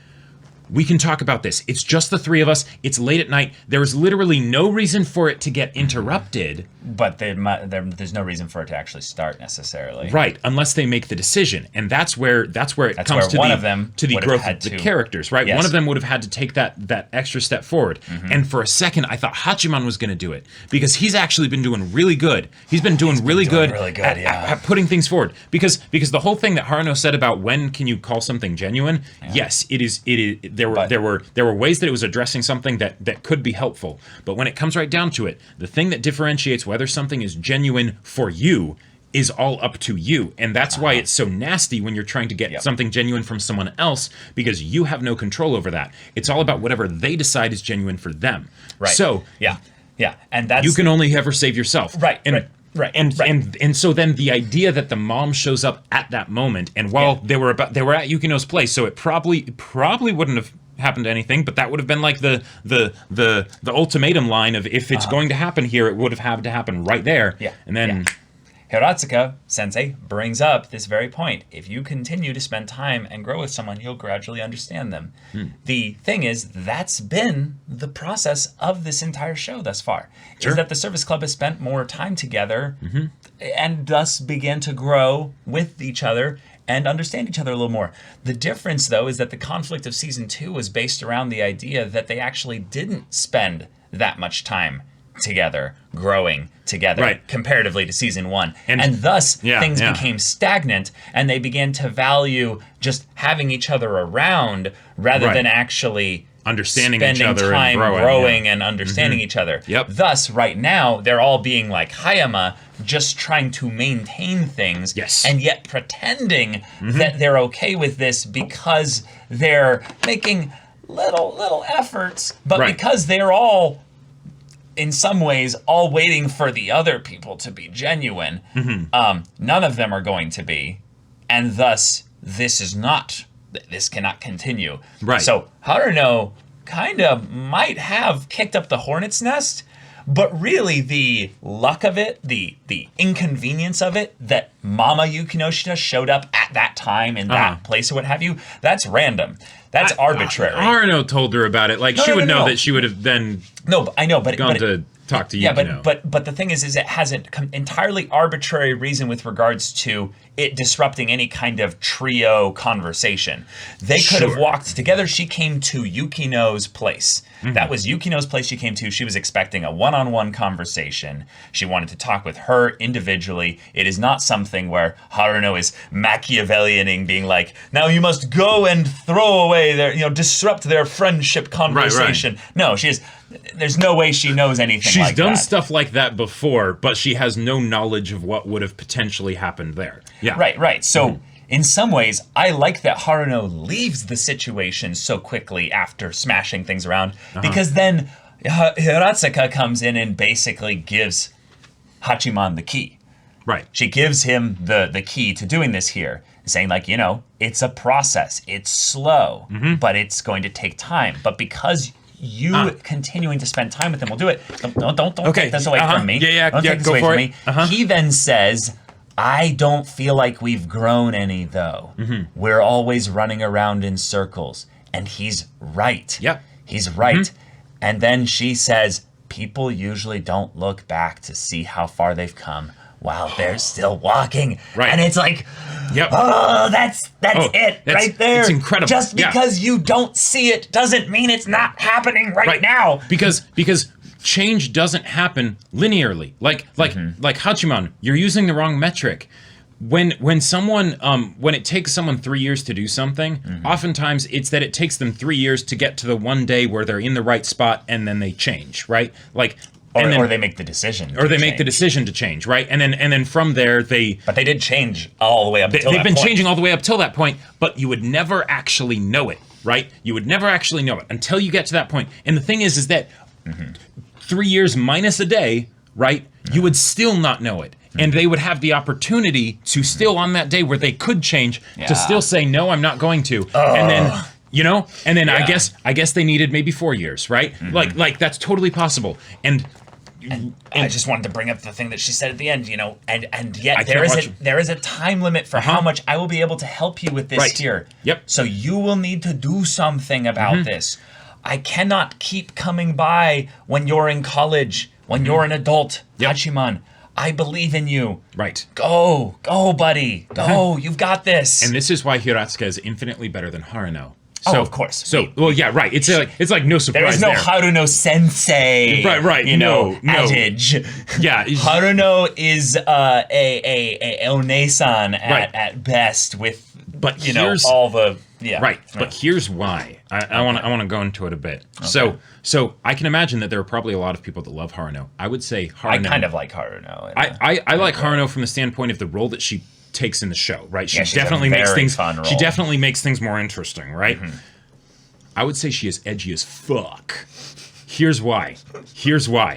we can talk about this. It's just the three of us. It's late at night. There is literally no reason for it to get interrupted. But there's no reason for it to actually start necessarily. Right, unless they make the decision. And that's where it comes to the growth of the characters, right? Yes. One of them would have had to take that extra step forward. And for a second, I thought Hachiman was going to do it, because he's actually been doing really good. He's been doing really good at putting things forward. Because the whole thing that Haruno said about when can you call something genuine, yes, it is. There were ways that it was addressing something that could be helpful. But when it comes right down to it, the thing that differentiates whether something is genuine for you is all up to you. And that's why it's so nasty when you're trying to get something genuine from someone else, because you have no control over that. It's all about whatever they decide is genuine for them. Right. So yeah. And that's, you can only ever save yourself. Right. Right. And so then the idea that the mom shows up at that moment, and while they were at Yukino's place, so it probably wouldn't have happened to anything, but that would have been like the ultimatum line of, if it's going to happen here, it would have had to happen right there. Yeah. And then Hiratsuka Sensei brings up this very point. If you continue to spend time and grow with someone, you'll gradually understand them. The thing is, that's been the process of this entire show thus far. Is that the service club has spent more time together and thus began to grow with each other and understand each other a little more. The difference, though, is that the conflict of season 2 was based around the idea that they actually didn't spend that much time together, growing together, comparatively to season 1. And thus, things became stagnant, and they began to value just having each other around rather than actually understanding spending each other time and growing and understanding each other. Thus, right now, they're all being like Hayama, just trying to maintain things, and yet pretending that they're okay with this because they're making little efforts, but because they're all, in some ways, all waiting for the other people to be genuine, none of them are going to be, and thus this cannot continue. So Haruno kind of might have kicked up the hornet's nest, but really the luck of it, the inconvenience of it, that Mama Yukinoshita showed up at that time in that place or what have you, that's random. That's arbitrary. Haruno told her about it. Like, she would know that she would have then gone to talk to Yukino. But the thing is it has an entirely arbitrary reason with regards to it disrupting any kind of trio conversation. They could have walked together. She came to Yukino's place. That was Yukino's place she came to. She was expecting a one-on-one conversation. She wanted to talk with her individually. It is not something where Haruno is Machiavellianing, being like, now you must go and throw away their, disrupt their friendship conversation. No, there's no way she knows anything like that. She's done stuff like that before, but she has no knowledge of what would have potentially happened there. Yeah. Right. So, in some ways, I like that Haruno leaves the situation so quickly after smashing things around, because then Hiratsuka comes in and basically gives Hachiman the key. Right. She gives him the key to doing this here, saying like, it's a process. It's slow, but it's going to take time. But because you continuing to spend time with him will do it. Don't take this away from me. Don't take this away from me. He then says, I don't feel like we've grown any, though. We're always running around in circles. And he's right. Yep. He's right. And then she says, people usually don't look back to see how far they've come while they're still walking. Right. And it's like, Yep. oh, that's it right there. It's incredible. Just because you don't see it doesn't mean it's not happening right now. Because change doesn't happen linearly. Like Hachiman, you're using the wrong metric. When it takes someone 3 years to do something, oftentimes it's that it takes them 3 years to get to the one day where they're in the right spot and then they change, right? Like, or they make the decision. Or they make the decision to change, right? And then from there But they did change all the way up until that point. They've been changing all the way up till that point, but you would never actually know it, right? You would never actually know it until you get to that point. And the thing is that 3 years minus a day, right? You would still not know it. And they would have the opportunity to still, on that day where they could change, to still say, no, I'm not going to. And then, I guess they needed maybe 4 years, right? Like that's totally possible. And I just wanted to bring up the thing that she said at the end, and yet there is a time limit for how much I will be able to help you with this here. Yep. So you will need to do something about this. I cannot keep coming by when you're in college, when you're an adult, Hachiman. I believe in you. Right. Go, buddy. Go, you've got this. And this is why Hiratsuka is infinitely better than Haruno. So, of course. So, well, yeah, right. It's like no surprise. There is no Haruno Sensei. Right. No adage. Yeah. Haruno is a Onesan at best with, all the Right. But here's why. I want to go into it a bit. Okay. So I can imagine that there are probably a lot of people that love Haruno. I would say Haruno. I kind of like Haruno. I like Haruno from the standpoint of the role that she takes in the show, right? She definitely makes things more interesting, right? I would say she is edgy as fuck. Here's why.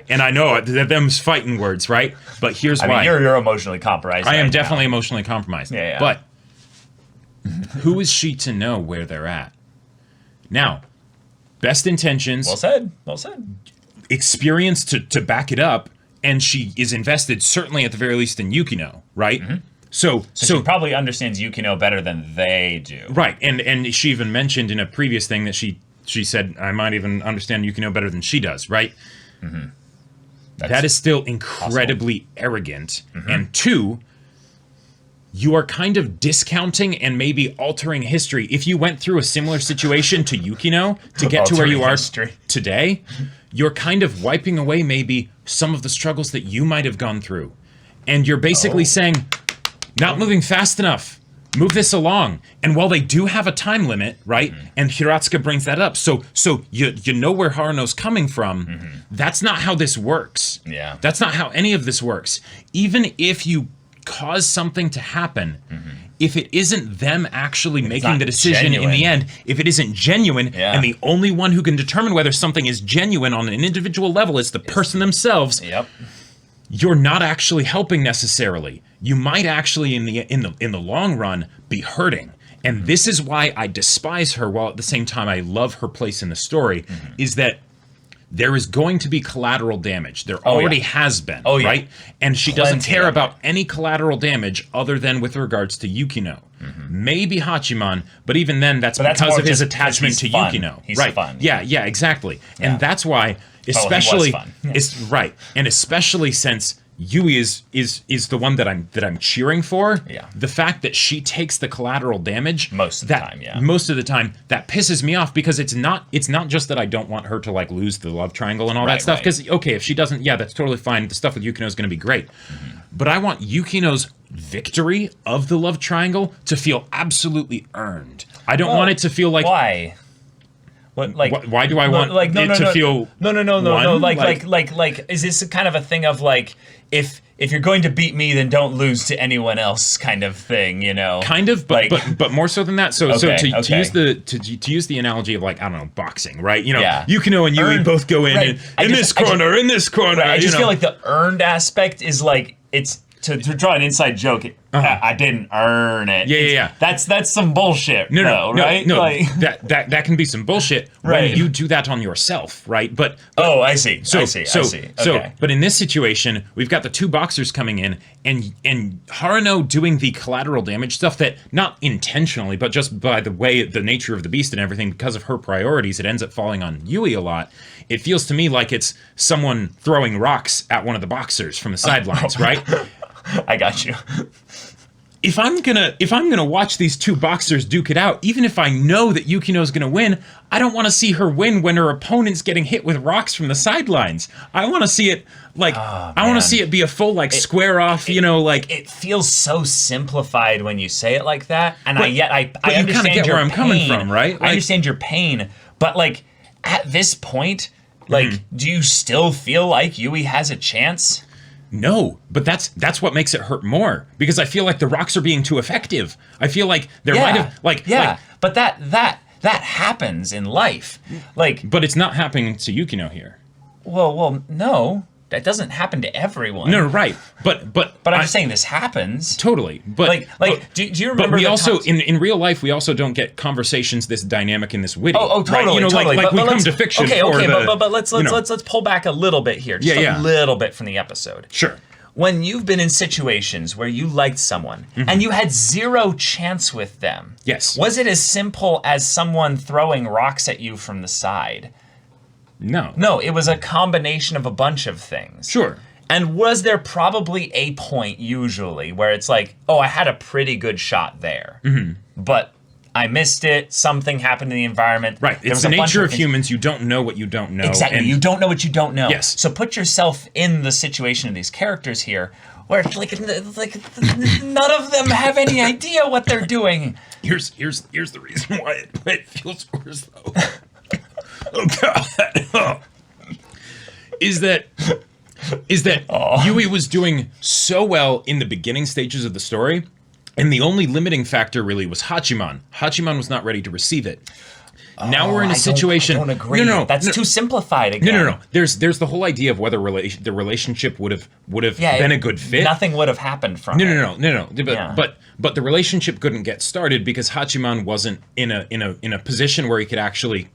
And I know that them's fighting words, right? But here's why. I mean, you're emotionally compromised. I am definitely emotionally compromised. Yeah. But who is she to know where they're at? Now, best intentions. Well said. Experience to back it up, and she is invested, certainly at the very least, in Yukino, right? So she probably understands Yukino better than they do. Right, and she even mentioned in a previous thing that she said, I might even understand Yukino better than she does, right? That is still incredibly arrogant. And two, you are kind of discounting and maybe altering history. If you went through a similar situation to Yukino to get to where you are today, you're kind of wiping away maybe some of the struggles that you might have gone through. And you're basically saying, not moving fast enough. Move this along. And while they do have a time limit, right? And Hiratsuka brings that up. So you know where Haruno's coming from. That's not how this works. Yeah. That's not how any of this works. Even if you cause something to happen, if it isn't them actually making the decision in the end, if it isn't genuine, and the only one who can determine whether something is genuine on an individual level is the person themselves, you're not actually helping necessarily. You might actually in the long run be hurting. And this is why I despise her, while at the same time I love her place in the story, is that there is going to be collateral damage. There already has been, right? And she doesn't care about any collateral damage other than with regards to Yukino. Maybe Hachiman, but even then, that's because of his attachment to Yukino. He's right? Fun. Yeah, exactly. Yeah. And that's why, especially, especially since Yui is the one that I'm cheering for. Yeah. The fact that she takes the collateral damage most of the time, that pisses me off, because it's not just that I don't want her to like lose the love triangle and all that stuff. Because if she doesn't, that's totally fine. The stuff with Yukino is going to be great. But I want Yukino's victory of the love triangle to feel absolutely earned. I don't want it to feel like why. What, like, why do I want it to feel no like is this kind of a thing of like, if you're going to beat me, then don't lose to anyone else, kind of thing, kind of, but like, but more so than that. To use the analogy of, like, I don't know, boxing, right? Yukino and Yui both go in in this corner. I just feel like the earned aspect is like, it's to draw an inside joke. I didn't earn it. Yeah. That's some bullshit, right? No, like, that can be some bullshit right. when you do that on yourself, right? But I see. I see. So, but in this situation, we've got the two boxers coming in, and Haruno doing the collateral damage stuff that, not intentionally, but just by the way, the nature of the beast and everything, because of her priorities, it ends up falling on Yui a lot. It feels to me like it's someone throwing rocks at one of the boxers from the sidelines, right? I got you. If I'm gonna watch these two boxers duke it out, even if I know that Yukino's gonna win, I don't want to see her win when her opponent's getting hit with rocks from the sidelines. I want to see it I want to see it be a full square off. It feels so simplified when you say it like that, and I understand you kind of get where I'm coming from, right? I understand your pain, but at this point, do you still feel like Yui has a chance? No, but that's what makes it hurt more, because I feel like the rocks are being too effective. I feel like there might have but that happens in life, but it's not happening to Yukino here. Well, no, that doesn't happen to everyone. No, right, but I'm just saying this happens totally. But do you remember? But we also in real life we also don't get conversations this dynamic and this witty. Oh, totally, right? totally. Like we come to fiction. But let's pull back a little bit here, just a little bit from the episode. Sure. When you've been in situations where you liked someone and you had zero chance with them, yes, was it as simple as someone throwing rocks at you from the side? No, it was a combination of a bunch of things. Sure. And was there probably a point usually where it's like, oh, I had a pretty good shot there, but I missed it. Something happened in the environment. Right. It's the nature of humans. You don't know what you don't know. Exactly. You don't know what you don't know. Yes. So put yourself in the situation of these characters here, where none of them have any idea what they're doing. Here's the reason why it feels worse though. Oh God. Is that Yui was doing so well in the beginning stages of the story, and the only limiting factor really was Hachiman. Hachiman was not ready to receive it. Now we're in a situation. I don't agree. No, that's too simplified again. No. There's the whole idea of whether the relationship would have been a good fit. Nothing would have happened from it. No. But the relationship couldn't get started because Hachiman wasn't in a position where he could actually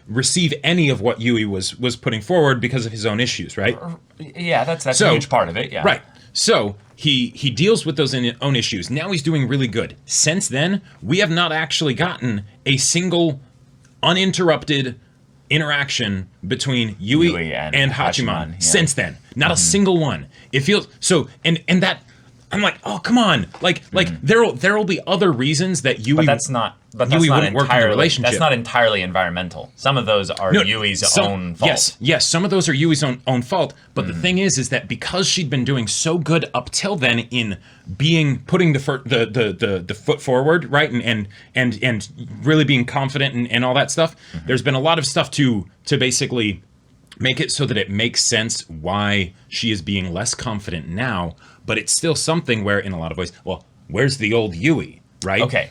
receive any of what Yui was putting forward because of his own issues, right? Yeah, that's a huge part of it. Yeah. Right. So he deals with those own issues. Now he's doing really good. Since then, we have not actually gotten a single uninterrupted interaction between Yui and Hachiman. Yeah. Since then. Not a single one. It feels so, and that I'm like, oh, come on. There'll be other reasons that Yui wouldn't work in the relationship. That's not entirely environmental. Some of those are Yui's own fault. Yes, some of those are Yui's own fault. But the thing is that because she'd been doing so good up till then in putting the foot forward, right, and really being confident and all that stuff, there's been a lot of stuff to basically make it so that it makes sense why she is being less confident now. But it's still something where, in a lot of ways, well, where's the old Yui, right? Okay.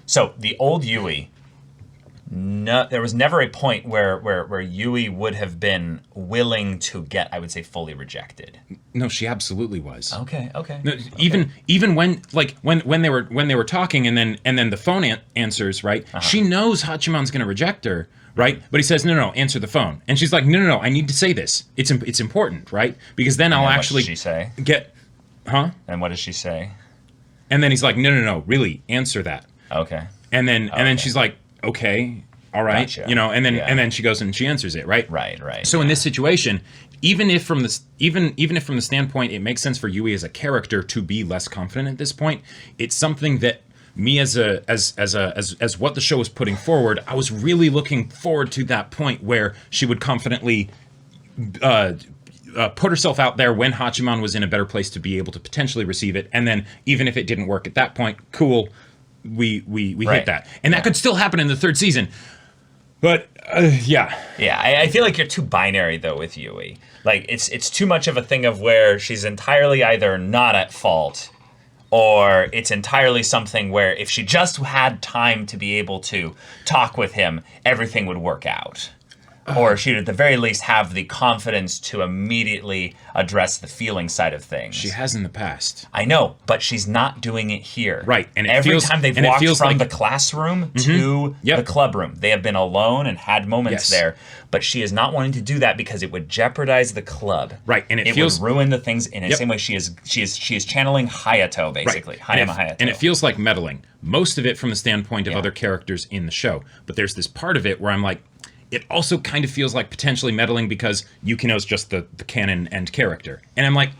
So the old Yui, there was never a point where Yui would have been willing to get, I would say, fully rejected. No, she absolutely was. Okay. No, even when they were talking, and then the phone answers, right? She knows Hachiman's going to reject her. Right, but he says, no, answer the phone, and she's like, no, I need to say this. It's important, right? Because then I'll actually what does she say? And what does she say? And then he's like, no, really answer that. Okay. And then she's like, okay, all right, Gotcha. and then she goes and she answers it, right? Right. So in this situation, even if from the standpoint it makes sense for Yui as a character to be less confident at this point, it's something that me as what the show was putting forward, I was really looking forward to that point where she would confidently put herself out there when Hachiman was in a better place to be able to potentially receive it, and then even if it didn't work at that point, cool, we hit that, and that could still happen in the third season. But yeah, I feel like you're too binary though with Yui. Like it's too much of a thing of where she's entirely either not at fault, or it's entirely something where if she just had time to be able to talk with him, everything would work out. Or she'd at the very least have the confidence to immediately address the feeling side of things. She has in the past. I know, but she's not doing it here. Right, and every time they've walked from the classroom to the club room, they have been alone and had moments there. But she is not wanting to do that because it would jeopardize the club. Right, and it would ruin the things in the same way she is channeling Hayato, basically. Right. Hayato. And it feels like meddling. Most of it from the standpoint of other characters in the show. But there's this part of it where I'm like, it also kind of feels like potentially meddling because Yukino's just the canon end character. And I'm like,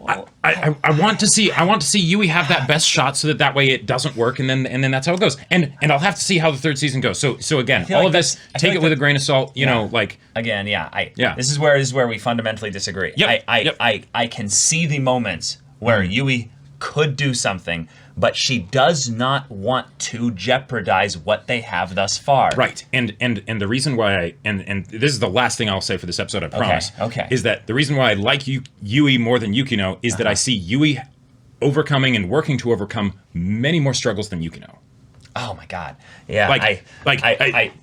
I want to see Yui have that best shot so that way it doesn't work, and then that's how it goes. And I'll have to see how the third season goes. So again, all of this, take it with a grain of salt. You know, like again, This is where we fundamentally disagree. I can see the moments where Yui could do something, but she does not want to jeopardize what they have thus far. Right. And the reason why and this is the last thing I'll say for this episode, I promise. Okay. Is that the reason why I like Yui more than Yukino is that I see Yui overcoming and working to overcome many more struggles than Yukino. Oh my God! Yeah,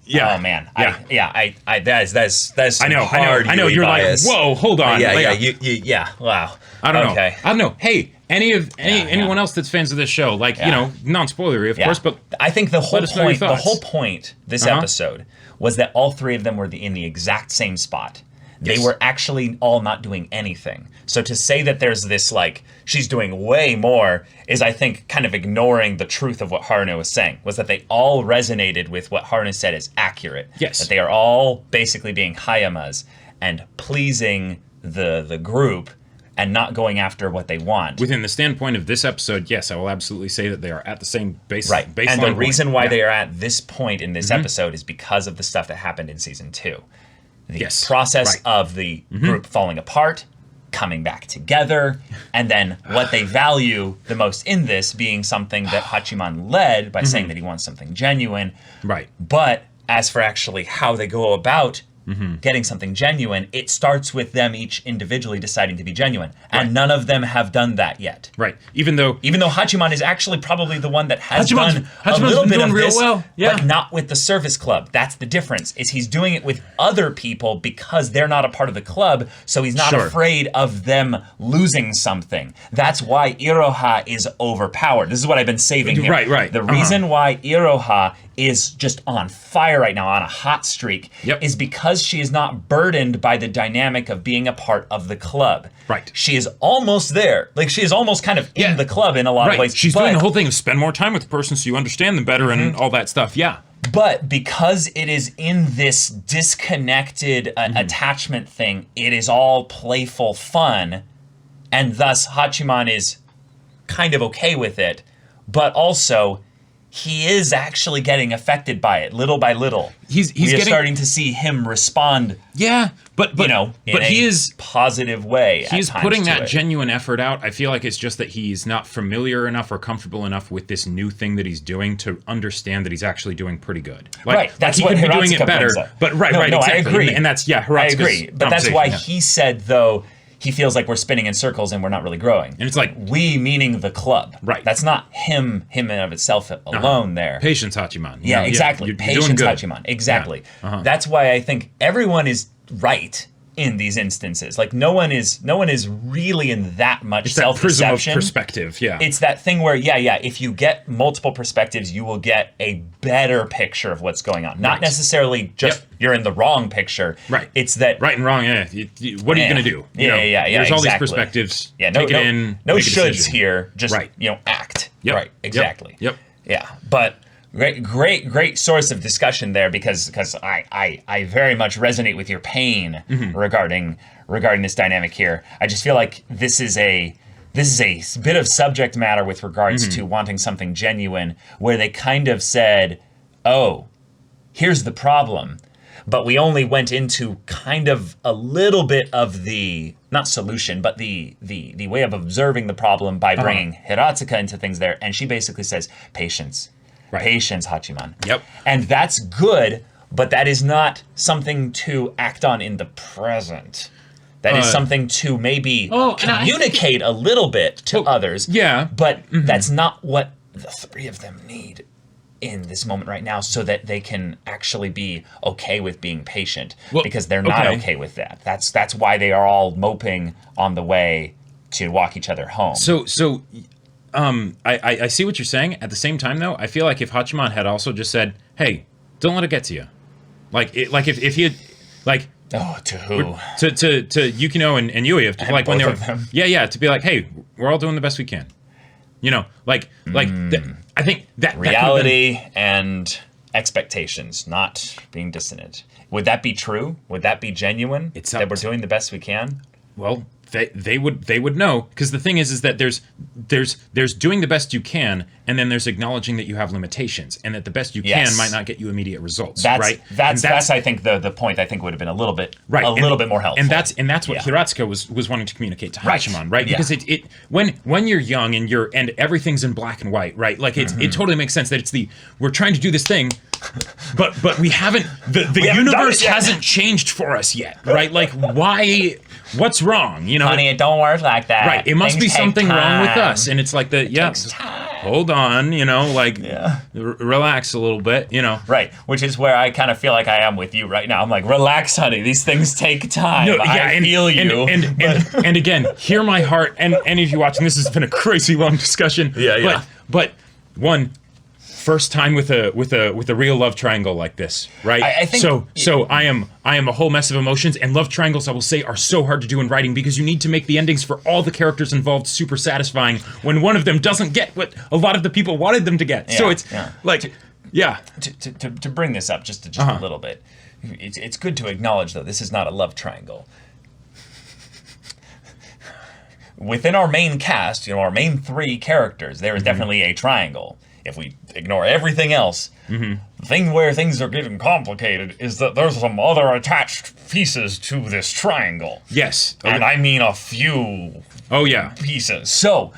yeah. Oh man! Yeah. That's I know. You're bias. like, whoa, hold on. Yeah. Wow. I don't know. Hey, anyone else that's fans of this show, like non-spoilery, of course, but I think the whole point this episode was that all three of them were in the exact same spot. They were actually all not doing anything. So to say that there's this, like, she's doing way more is, I think, kind of ignoring the truth of what Haruno was saying, was that they all resonated with what Haruno said is accurate. Yes. That they are all basically being Hayamas and pleasing the group and not going after what they want. Within the standpoint of this episode, yes, I will absolutely say that they are at the same baseline. And the reason why they are at this point in this episode is because of the stuff that happened in season 2. The process of the group falling apart, coming back together, and then what they value the most in this being something that Hachiman led by saying that he wants something genuine. Right. But as for actually how they go about getting something genuine, it starts with them each individually deciding to be genuine. And none of them have done that yet. Right. Even though Hachiman is actually probably the one that has done a little bit of this, but not with the service club. That's the difference, is he's doing it with other people because they're not a part of the club, so he's not afraid of them losing something. That's why Iroha is overpowered. This is what I've been saving here. Right. The reason why Iroha is just on fire right now, on a hot streak, is because she is not burdened by the dynamic of being a part of the club. Right. She is almost there. Like, she is almost kind of in the club in a lot of ways. She's doing the whole thing of spend more time with the person so you understand them better and all that stuff. Yeah. But because it is in this disconnected attachment thing, it is all playful fun, and thus Hachiman is kind of okay with it, but also he is actually getting affected by it little by little. We are starting to see him respond. Yeah, but he is positive way. He's putting that genuine effort out. I feel like it's just that he's not familiar enough or comfortable enough with this new thing that he's doing to understand that he's actually doing pretty good. Like, that's he what could be doing it better. But exactly. I agree, and that's I agree. But that's why he said though. He feels like we're spinning in circles and we're not really growing. And it's like... We meaning the club. Right. That's not him in and of itself alone there. Patience, Hachiman. Yeah, exactly. You're Patience, Hachiman. Exactly. Yeah. That's why I think everyone is right in these instances. Like, no one is really in that much self-deception. It's that prism of perspective, It's that thing where, if you get multiple perspectives, you will get a better picture of what's going on. Not necessarily just you're in the wrong picture. Right. It's that... Right and wrong, what are you going to do? There's all these perspectives. Yeah, take it in, no shoulds here. Just, act. Yep. Right, exactly. Yep. Yeah, but... Great source of discussion there because I very much resonate with your pain regarding this dynamic here. I just feel like this is a bit of subject matter with regards to wanting something genuine, where they kind of said, "Oh, here's the problem," but we only went into kind of a little bit of the not solution, but the way of observing the problem by bringing Hiratsuka into things there, and she basically says, "Patience." Right. Patience, Hachiman. Yep. And that's good, but that is not something to act on in the present. That is something to maybe communicate a little bit to others. Yeah. But that's not what the three of them need. in this moment right now so that they can actually be okay with being patient, Well, because they're not okay with that. That's why they are all moping on the way to walk each other home. I see what you're saying. At the same time, though, I feel like if Hachiman had also just said, "Hey, don't let it get to you," if he had, like, to who? To Yukino and Yui, if, like when they were, to be like, "Hey, we're all doing the best we can," I think that reality and expectations not being dissonant. Would that be true? Would that be genuine? That we're doing the best we can? Well, they would know, because the thing is that there's doing the best you can, and then there's acknowledging that you have limitations, and that the best you can might not get you immediate results. That's I think the point I think would have been a little bit more helpful. And that's what Hiratsuka was wanting to communicate to Hachiman, right? Because it when you're young and everything's in black and white, right? Like it totally makes sense that we're trying to do this thing, but we haven't the universe hasn't changed for us yet, right? Like why? What's wrong? Honey, it don't work like that. Right. It must be something wrong with us. And it's like hold on, relax a little bit, Right. Which is where I kind of feel like I am with you right now. I'm like, relax, honey. These things take time. I feel you. And again, hear my heart. And any of you watching, this has been a crazy long discussion. But one, first time with a real love triangle like this, right? I think so. I am a whole mess of emotions, and love triangles, I will say, are so hard to do in writing because you need to make the endings for all the characters involved super satisfying when one of them doesn't get what a lot of the people wanted them to get. So it's to bring this up just a little bit. It's good to acknowledge, though, this is not a love triangle. Within our main cast, our main 3 characters, there is definitely a triangle. If we ignore everything else, the thing where things are getting complicated is that there's some other attached pieces to this triangle. Yes. And I mean a few pieces. So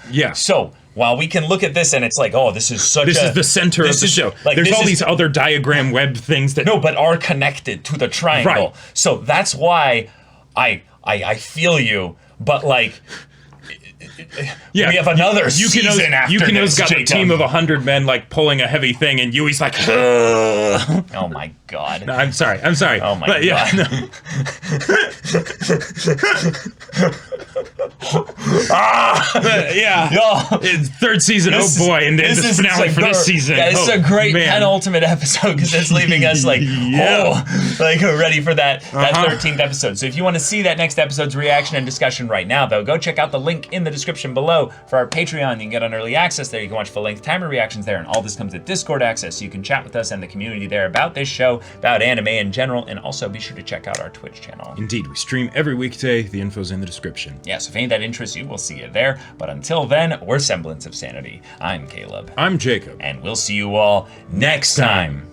while we can look at this and it's like, this is the center of the show. Like, there's all these other diagram web things that... No, but are connected to the triangle. Right. So that's why I feel you, but like... we have another season after Yukino's this, got Jacob. a team of 100 men like pulling a heavy thing, and Yui's like, oh my god. No, I'm sorry. Oh my god. Third season. Boy, and then the finale for this season. Yeah, this is a great penultimate episode because it's leaving us like ready for that 13th episode. So if you want to see that next episode's reaction and discussion right now, though, go check out the link in the description below for our Patreon. You can get on early access there. You can watch full-length timer reactions there, and all this comes with Discord access, so you can chat with us and the community there about this show, about anime in general, and also be sure to check out our Twitch channel. Indeed, we stream every weekday. The info's in the description. So if any of that interests you, we'll see you there. But until then, we're Semblance of Sanity. I'm Caleb. I'm Jacob. And we'll see you all next time.